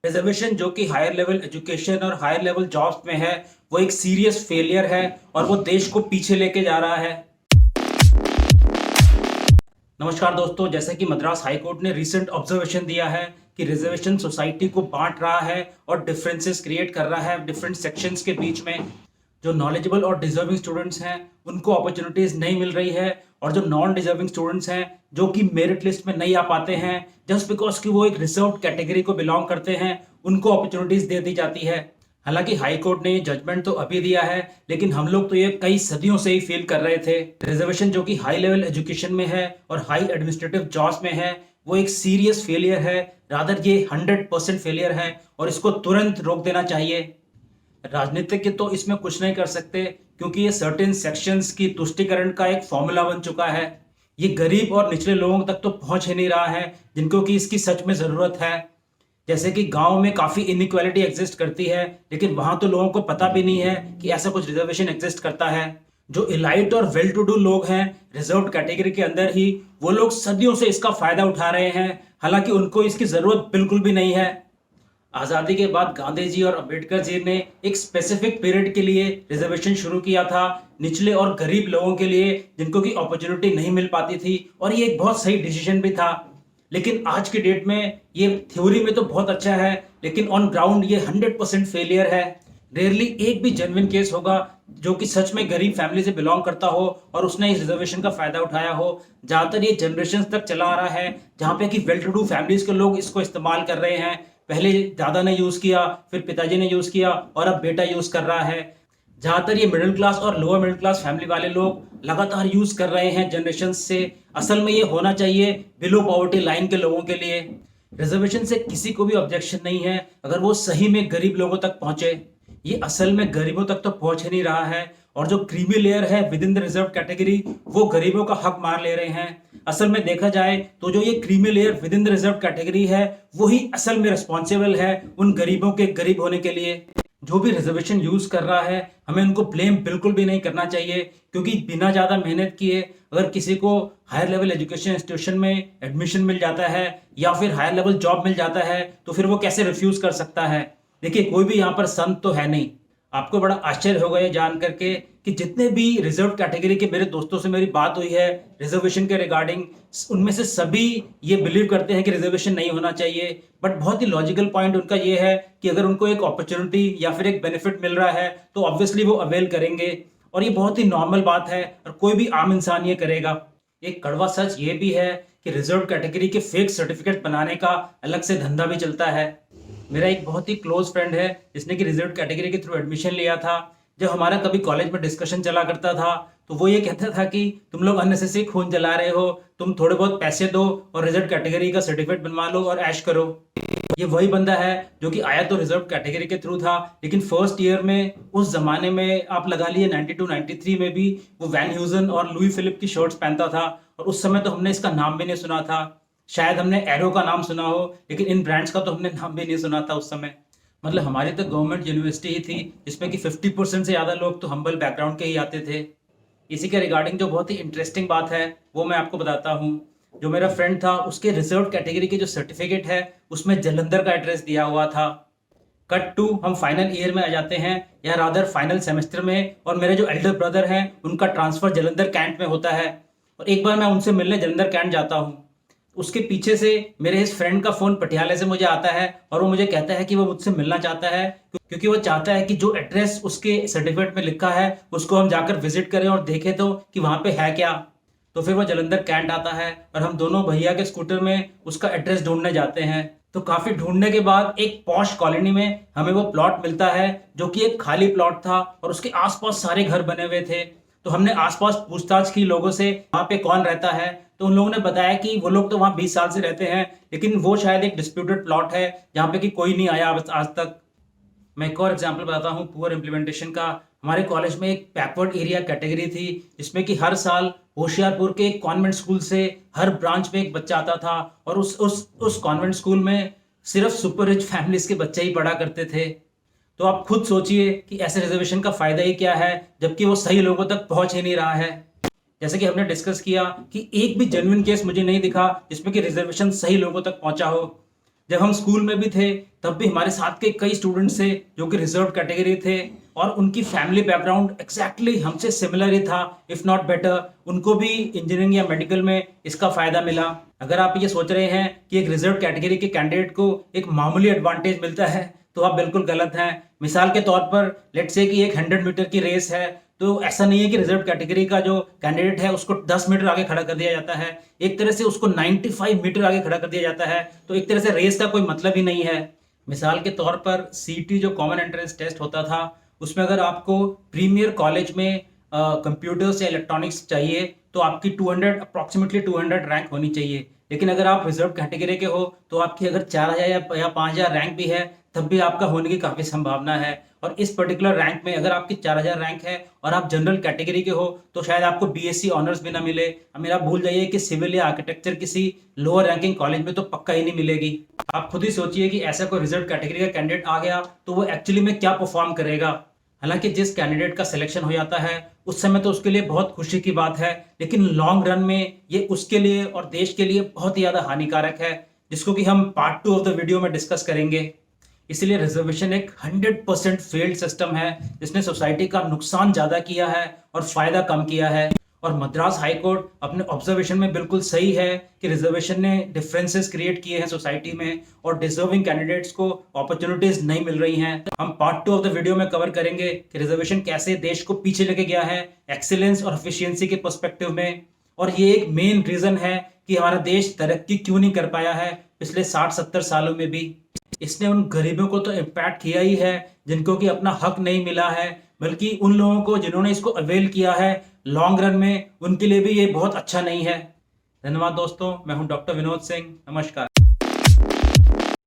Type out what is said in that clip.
Reservation जो कि higher level education और हायर लेवल जॉब्स में है, वो एक सीरियस फेलियर है और वो देश को पीछे लेके जा रहा है। नमस्कार दोस्तों, जैसे कि मद्रास हाई कोर्ट ने रीसेंट ऑब्जर्वेशन दिया है कि रिजर्वेशन सोसाइटी को बांट रहा है और डिफरेंसेस क्रिएट कर रहा है डिफरेंट सेक्शंस के बीच में। जो नॉलेजेबल और डिजर्विंग स्टूडेंट्स हैं उनको अपॉर्चुनिटीज नहीं मिल रही है, और जो नॉन डिजर्विंग स्टूडेंट्स हैं जो कि मेरिट लिस्ट में नहीं आ पाते हैं जस्ट बिकॉज कि वो एक रिजर्व कैटेगरी को बिलोंग करते हैं, उनको अपॉर्चुनिटीज दे दी जाती है। हालांकि हाई कोर्ट ने ये जजमेंट तो अभी दिया है, लेकिन हम लोग तो ये कई सदियों से ही फील कर रहे थे। रिजर्वेशन जो कि हाई लेवल एजुकेशन में है और हाई एडमिनिस्ट्रेटिव जॉब्स में है, वो एक सीरियस फेलियर है। रादर ये 100% फेलियर है और इसको तुरंत रोक देना चाहिए। राजनीतिज्ञ तो इसमें कुछ नहीं कर सकते, क्योंकि ये सर्टेन सेक्शंस की तुष्टिकरण का एक फॉर्मूला बन चुका है। ये गरीब और निचले लोगों तक तो पहुंच ही नहीं रहा है जिनको कि इसकी सच में जरूरत है। जैसे कि गांव में काफी इनइक्वालिटी एग्जिस्ट करती है, लेकिन वहां तो लोगों को पता भी नहीं है कि ऐसा कुछ रिजर्वेशन एग्जिस्ट करता है। जो इलाइट और वेल टू डू लोग हैं रिजर्व कैटेगरी के अंदर ही, वो लोग सदियों से इसका फायदा उठा रहे हैं, हालांकि उनको इसकी जरूरत बिल्कुल भी नहीं है। आजादी के बाद गांधी जी और अंबेडकर जी ने एक स्पेसिफिक पीरियड के लिए रिजर्वेशन शुरू किया था, निचले और गरीब लोगों के लिए जिनको की अपॉर्चुनिटी नहीं मिल पाती थी, और ये एक बहुत सही डिसीजन भी था। लेकिन आज के डेट में ये थ्योरी में तो बहुत अच्छा है, लेकिन ऑन ग्राउंड ये 100% फेलियर है। रेयरली एक भी जेन्युइन केस होगा जो कि सच में गरीब फैमिली से बिलोंग करता हो और उसने इस रिजर्वेशन का फायदा उठाया हो। ज्यादातर ये जनरेशन तक चला आ रहा है, जहाँ पे कि वेल टू डू फैमिलीज के लोग इसको इस्तेमाल कर रहे हैं। पहले दादा ने यूज किया, फिर पिताजी ने यूज किया, और अब बेटा यूज कर रहा है। ज्यादातर ये मिडिल क्लास और लोअर मिडिल क्लास फैमिली वाले लोग लगातार यूज कर रहे हैं जनरेशन से। असल में ये होना चाहिए बिलो पॉवर्टी लाइन के लोगों के लिए। रिजर्वेशन से किसी को भी ऑब्जेक्शन नहीं है अगर वो सही में गरीब लोगों तक पहुंचे। ये असल में गरीबों तक तो पहुंच ही नहीं रहा है, और जो क्रीमी लेयर है with in the reserve category, वो गरीबों का हक मार ले रहे हैं। असल में देखा जाए तो जो ये creamy layer with in the reserve category है, वही असल में रिस्पॉन्सिबल है उन गरीबों के गरीब होने के लिए। जो भी रिजर्वेशन यूज कर रहा है, हमें उनको ब्लेम बिल्कुल भी नहीं करना चाहिए, क्योंकि बिना ज्यादा मेहनत किए अगर किसी को हायर लेवल एजुकेशन इंस्टीट्यूशन में एडमिशन मिल जाता है या फिर हायर लेवल जॉब मिल जाता है, तो फिर वो कैसे रिफ्यूज कर सकता है। देखिए, कोई भी यहाँ पर संत तो है नहीं। आपको बड़ा आश्चर्य होगा ये जान करके कि जितने भी रिजर्व कैटेगरी के मेरे दोस्तों से मेरी बात हुई है रिजर्वेशन के रिगार्डिंग, उनमें से सभी ये बिलीव करते हैं कि रिजर्वेशन नहीं होना चाहिए। बट बहुत ही लॉजिकल पॉइंट उनका ये है कि अगर उनको एक अपॉर्चुनिटी या फिर एक बेनिफिट मिल रहा है तो ऑब्वियसली वो अवेल करेंगे, और ये बहुत ही नॉर्मल बात है और कोई भी आम इंसान ये करेगा। एक कड़वा सच ये भी है कि रिजर्व कैटेगरी के फेक सर्टिफिकेट बनाने का अलग से धंधा भी चलता है। मेरा एक बहुत ही क्लोज फ्रेंड है जिसने कि रिजर्व कैटेगरी के थ्रू एडमिशन लिया था। जब हमारा कभी कॉलेज में डिस्कशन चला करता था तो वो ये कहता था कि तुम लोग अननेसेसरी खून जला रहे हो, तुम थोड़े बहुत पैसे दो और रिजर्व कैटेगरी का सर्टिफिकेट बनवा लो और ऐश करो। ये वही बंदा है जो कि आया तो रिजर्व कैटेगरी के थ्रू था, लेकिन फर्स्ट ईयर में उस जमाने में आप लगा लिए 92 93 में भी वो वैन ह्यूजन और लुई फिलिप की शर्ट्स पहनता था, और उस समय तो हमने इसका नाम भी नहीं सुना था। शायद हमने एरो का नाम सुना हो, लेकिन इन ब्रांड्स का तो हमने नाम भी नहीं सुना था उस समय। मतलब हमारी तो गवर्नमेंट यूनिवर्सिटी ही थी जिसमें कि 50% से ज़्यादा लोग तो हम्बल बैकग्राउंड के ही आते थे। इसी के रिगार्डिंग जो बहुत ही इंटरेस्टिंग बात है वो मैं आपको बताता हूँ। जो मेरा फ्रेंड था उसके रिजर्व कैटेगरी के जो सर्टिफिकेट है उसमें जलंधर का एड्रेस दिया हुआ था। कट टू हम फाइनल ईयर में आ जाते हैं, या रादर फाइनल सेमेस्टर में, और मेरे जो एल्डर ब्रदर हैं उनका ट्रांसफर जलंधर कैंट में होता है। और एक बार मैं उनसे मिलने जलंधर कैंट जाता हूँ, उसके पीछे से मेरे इस फ्रेंड का फोन पटियाले से मुझे आता है और वो मुझे कहता है कि वो मुझसे मिलना चाहता है, क्योंकि वो चाहता है कि जो एड्रेस उसके सर्टिफिकेट में लिखा है उसको हम जाकर विजिट करें और देखें तो कि वहां पे है क्या। तो फिर वो जलंधर कैंट आता है और हम दोनों भैया के स्कूटर में उसका एड्रेस ढूंढने जाते हैं। तो काफी ढूंढने के बाद एक पॉश कॉलोनी में हमें वो प्लॉट मिलता है जो कि एक खाली प्लॉट था और उसके आसपास सारे घर बने हुए थे। तो हमने आसपास पूछताछ की लोगों से वहां पे कौन रहता है, तो उन लोगों ने बताया कि वो लोग तो वहां 20 साल से रहते हैं, लेकिन वो शायद एक डिस्प्यूटेड प्लॉट है जहाँ पे कि कोई नहीं आया आज तक। मैं एक और एग्जांपल बताता हूँ पुअर इम्प्लीमेंटेशन का। हमारे कॉलेज में एक बैकवर्ड एरिया कैटेगरी थी जिसमें कि हर साल होशियारपुर के एक कॉन्वेंट स्कूल से हर ब्रांच में एक बच्चा आता था, और उस कॉन्वेंट स्कूल में सिर्फ सुपर रिच फैमिलीज के बच्चे ही पढ़ा करते थे। तो आप खुद सोचिए कि ऐसे रिजर्वेशन का फायदा ही क्या है जबकि वो सही लोगों तक पहुंच ही नहीं रहा है। जैसे कि हमने डिस्कस किया कि एक भी जेन्युइन केस मुझे नहीं दिखा जिसमें कि रिजर्वेशन सही लोगों तक पहुंचा हो। जब हम स्कूल में भी थे तब भी हमारे साथ के कई स्टूडेंट्स थे जो कि रिजर्व कैटेगरी थे और उनकी फैमिली बैकग्राउंड एग्जैक्टली हमसे सिमिलर ही था, इफ नॉट बेटर। उनको भी इंजीनियरिंग या मेडिकल में इसका फायदा मिला। अगर आप ये सोच रहे हैं कि एक रिजर्व कैटेगरी के कैंडिडेट को एक मामूली एडवांटेज मिलता है तो आप बिल्कुल गलत हैं। मिसाल के तौर पर लेट्स से कि एक 100 मीटर की रेस है, तो ऐसा नहीं है कि रिजर्व कैटेगरी का जो कैंडिडेट है उसको 10 मीटर आगे खड़ा कर दिया जाता है। एक तरह से उसको 95 मीटर आगे खड़ा कर दिया जाता है। तो एक तरह से रेस का कोई मतलब ही नहीं है। मिसाल के तौर पर सीटी जो कॉमन एंट्रेंस टेस्ट होता था, उसमें अगर आपको प्रीमियर कॉलेज में कंप्यूटर्स या इलेक्ट्रॉनिक्स चाहिए तो आपकी 200 अप्रॉक्सीमेटली 200 रैंक होनी चाहिए। लेकिन अगर आप रिजर्व कैटेगरी के हो तो आपकी अगर 4000 या 5000 रैंक भी है तब भी आपका होने की काफ़ी संभावना है। और इस पर्टिकुलर रैंक में अगर आपकी 4000 रैंक है और आप जनरल कैटेगरी के हो तो शायद आपको बीएससी ऑनर्स भी ना मिले। मेरा भूल जाइए कि सिविल या आर्किटेक्चर किसी लोअर रैंकिंग कॉलेज में तो पक्का ही नहीं मिलेगी। आप खुद ही सोचिए कि ऐसा कोई रिजर्व कैटेगरी का कैंडिडेट आ गया तो वो एक्चुअली में क्या परफॉर्म करेगा। हालांकि जिस कैंडिडेट का सिलेक्शन हो जाता है उस समय तो उसके लिए बहुत खुशी की बात है, लेकिन लॉन्ग रन में ये उसके लिए और देश के लिए बहुत ही ज़्यादा हानिकारक है, जिसको कि हम पार्ट 2 ऑफ द वीडियो में डिस्कस करेंगे। इसलिए रिजर्वेशन एक 100% फेल्ड सिस्टम है जिसने सोसाइटी का नुकसान ज़्यादा किया है और फायदा कम किया है। और मद्रास हाई कोर्ट अपने ऑब्जर्वेशन में बिल्कुल सही है कि रिजर्वेशन ने डिफरेंसेस क्रिएट किए हैं सोसाइटी में और डिजर्विंग कैंडिडेट्स को अपॉर्चुनिटीज नहीं मिल रही हैं। हम पार्ट 2 ऑफ द वीडियो में कवर करेंगे कि रिजर्वेशन कैसे देश को पीछे लेके गया है एक्सीलेंस और एफिशिएंसी के पर्सपेक्टिव में, और ये एक मेन रीजन है कि हमारा देश तरक्की क्यों नहीं कर पाया है पिछले 60-70 सालों में भी। इसने उन गरीबों को तो इम्पैक्ट किया ही है जिनको कि अपना हक नहीं मिला है, बल्कि उन लोगों को जिन्होंने इसको अवेल किया है लॉन्ग रन में उनके लिए भी ये बहुत अच्छा नहीं है। धन्यवाद दोस्तों, मैं हूं डॉक्टर विनोद सिंह। नमस्कार।